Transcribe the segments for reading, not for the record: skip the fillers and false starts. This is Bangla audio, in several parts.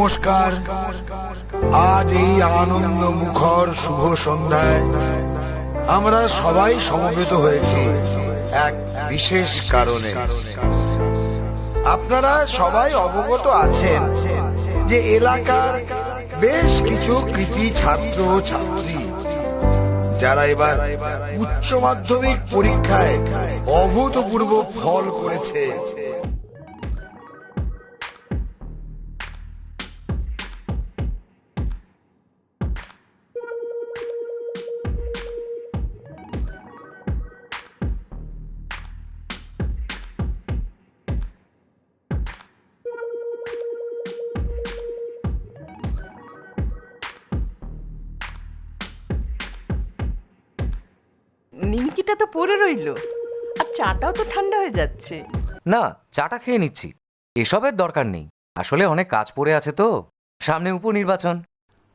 নমস্কার। আজ এই আনন্দ মুখর শুভ সন্ধ্যায় আমরা সবাই সমবেত হয়েছি এক বিশেষ কারণে। আপনারা সবাই অবগত আছেন যে এলাকার বেশ কিছু কৃতি ছাত্র ও ছাত্রী যারা এবার উচ্চ মাধ্যমিক পরীক্ষায় অভূতপূর্ব ফল করেছে। নিমকিটা তো পড়ে রইল, আর চাটাও তো ঠান্ডা হয়ে যাচ্ছে। না, চাটা খেয়ে নিচ্ছি, এসবের দরকার নেই। আসলে অনেক কাজ পড়ে আছে তো, সামনে উপনির্বাচন।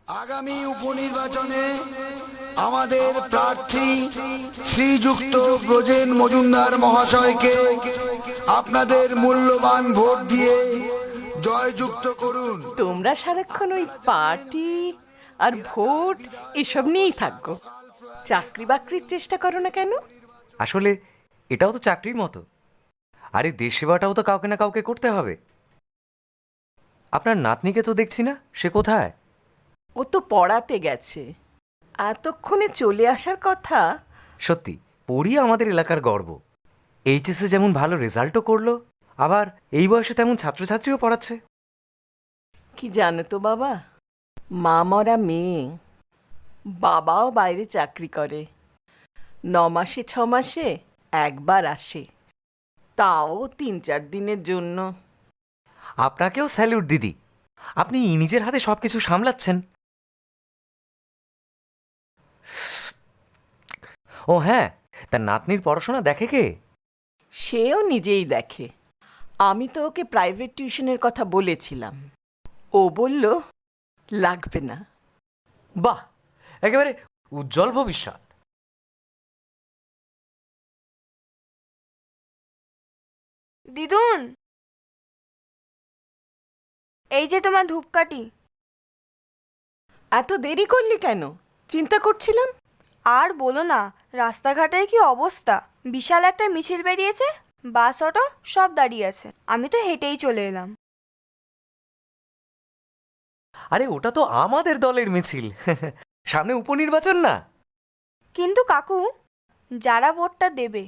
আগামী উপনির্বাচনে আমাদের প্রার্থী শ্রীযুক্ত ব্রজেন মজুমদার মহাশয়কে আপনাদের মূল্যবান ভোট দিয়ে জয়যুক্ত করুন। তোমরা সারাক্ষণ ওই পার্টি আর ভোট এসব নিয়েই থাকো, চাকরি বাকরির চেষ্টা করো না কেন? আসলে এটাও তো চাকরির মতো, আরে দেশ সেবাটাও তো কাউকে না কাউকে করতে হবে। আপনার নাতনিকে তো দেখছি না, সে কোথায়? ও তো পড়াতে গেছে, এতক্ষণে চলে আসার কথা। সত্যি পড়ি আমাদের এলাকার গর্ব। এইচএসে যেমন ভালো রেজাল্টও করলো, আবার এই বয়সে তেমন ছাত্রছাত্রীও পড়াচ্ছে। কি জানো তো বাবা, মা মরা মেয়ে, বাবাও বাইরে চাকরি করে, 9 মাসে 6 মাসে একবার আসে, তাও 3-4 দিনের জন্য। আপনাকেও স্যালুট দিদি, আপনি নিজের হাতে সবকিছু সামলাচ্ছেন। ও হ্যাঁ, তার নাতনির পড়াশোনা দেখে কে? সেও নিজেই দেখে। আমি তো ওকে প্রাইভেট টিউশনের কথা বলেছিলাম, ও বলল লাগবে না। বাহ, একেবারে উজ্জ্বল ভবিষ্যৎ। দিদুন, এই যে তোমার ধূপকাঠি। এত দেরি করলি কেন? চিন্তা করছিলাম। আর বলো না, রাস্তাঘাটের কি অবস্থা! বিশাল একটা মিছিল বেরিয়েছে, বাস অটো সব দাঁড়িয়ে আছে, আমি তো হেঁটেই চলে এলাম। আরে ওটা তো আমাদের দলের মিছিল, সামনে উপনির্বাচন না? কিন্তু কাকু, যারা ভোটটা দেবে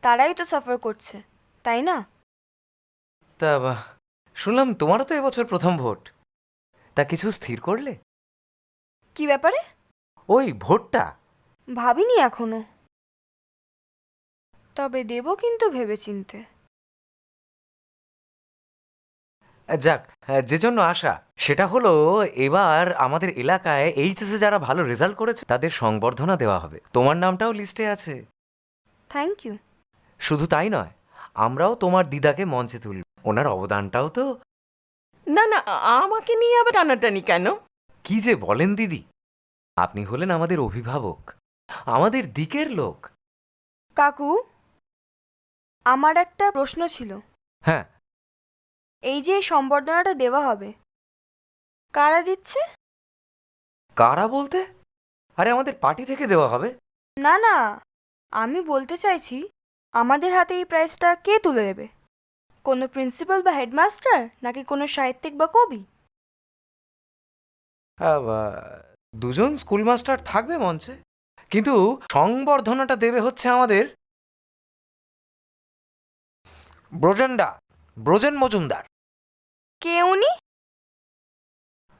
তারাই তো সাফার করছে, তাই না? তা শুনলাম তোমারও তো এবছর প্রথম ভোট, তা কিছু স্থির করলে? কি ব্যাপারে? ওই ভোটটা। ভাবিনি এখনো, তবে দেব কিন্তু ভেবেচিন্তে। যাক, যে জন্য আশা সেটা হলো এবার আমাদের এলাকায় এইচএসে যারা ভালো রেজাল্ট করেছে তাদের সংবর্ধনা দেওয়া হবে। তোমার নামটাও লিস্টে আছে। Thank you. শুধু তাই নয়, আমরাও তোমার দিদাকে মঞ্চে তুলব, ওনার অবদানটাও তো। না না, আমাকে নিয়ে আবার টানাটানি কেন? কি যে বলেন দিদি, আপনি হলেন আমাদের অভিভাবক, আমাদের দিকের লোক। কাকু, আমার একটা প্রশ্ন ছিল। হ্যাঁ, এই যে এই সম্বর্ধনাটা দেওয়া হবে, কারা দিচ্ছে? কারা বলতে? আরে আমাদের পার্টি থেকে দেওয়া হবে। না না, আমি বলতে চাইছি আমাদের হাতে এই প্রাইজটা কে তুলে দেবে? কোনো প্রিন্সিপাল বা হেডমাস্টার, নাকি কোনো সাহিত্যিক বা কবি? দুজন স্কুল মাস্টার থাকবে মঞ্চে, কিন্তু সংবর্ধনাটা দেবে হচ্ছে আমাদের ব্রজেন মজুমদার। কে উনি?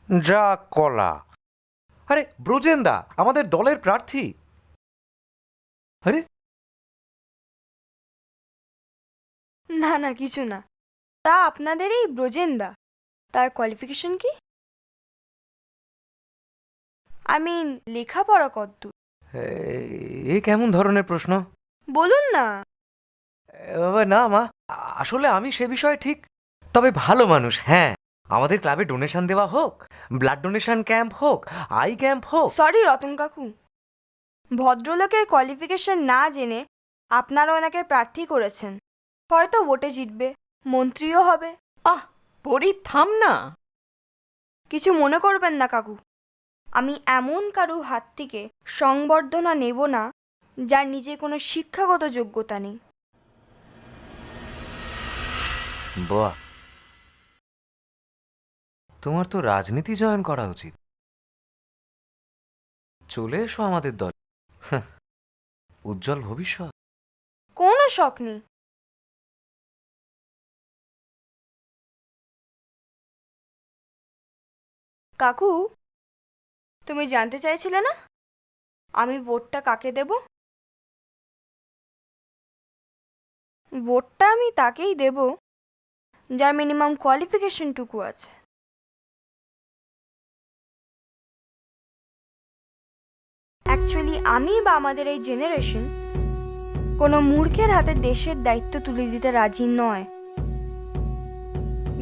যা কলা! আরে ব্রজেনদা আমাদের দলের প্রার্থী। আরে না না, কিছু না। তা আপনাদের এই ব্রজেনদা, তার কোয়ালিফিকেশন কি? আই মিন, লেখাপড়া কতদূর? এ কেমন ধরনের প্রশ্ন? বলুন না। না মা, আসলে আমি সে বিষয়ে ঠিক, তবে ভালো মানুষ। হ্যাঁ, আমাদের ক্লাবে ডোনেশন দেওয়া হোক, ব্লাড ডোনেশন ক্যাম্প হোক, আই ক্যাম্প হোক। সরি রতন কাকু, ভদ্রলোকের কোয়ালিফিকেশন না জেনে আপনারা ওনাকে প্রার্থী করেছেন। হয়তো ভোটে জিতবে, মন্ত্রীও হবে। আহ, পরি থাম না। কিছু মনে করবেন না কাকু, আমি এমন কারো হাত থেকে সংবর্ধনা নেব না যার নিজের কোনো শিক্ষাগত যোগ্যতা নেই। বাহ, তোমার তো রাজনীতি জয়েন করা উচিত। চলে এসো আমাদের দল। উজ্জ্বল ভবিষ্যৎ। কোনো শখ নেই। কাকু, তুমি জানতে চাইছিলে না আমি ভোটটা কাকে দেব? ভোটটা আমি তাকেই দেব যার মিনিমাম কোয়ালিফিকেশনটুকু আছে। অ্যাকচুয়ালি আমি বা আমাদের এই জেনারেশন কোনো মূর্খের হাতে দেশের দায়িত্ব তুলে দিতে রাজি নয়।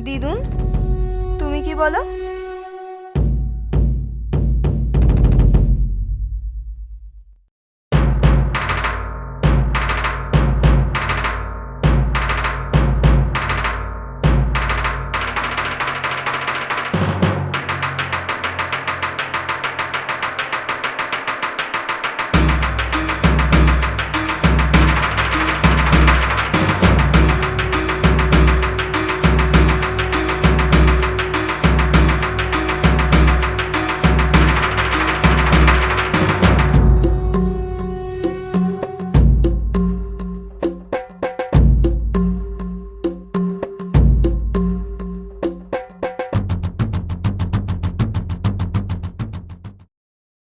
দিদুন, তুমি কি বলো?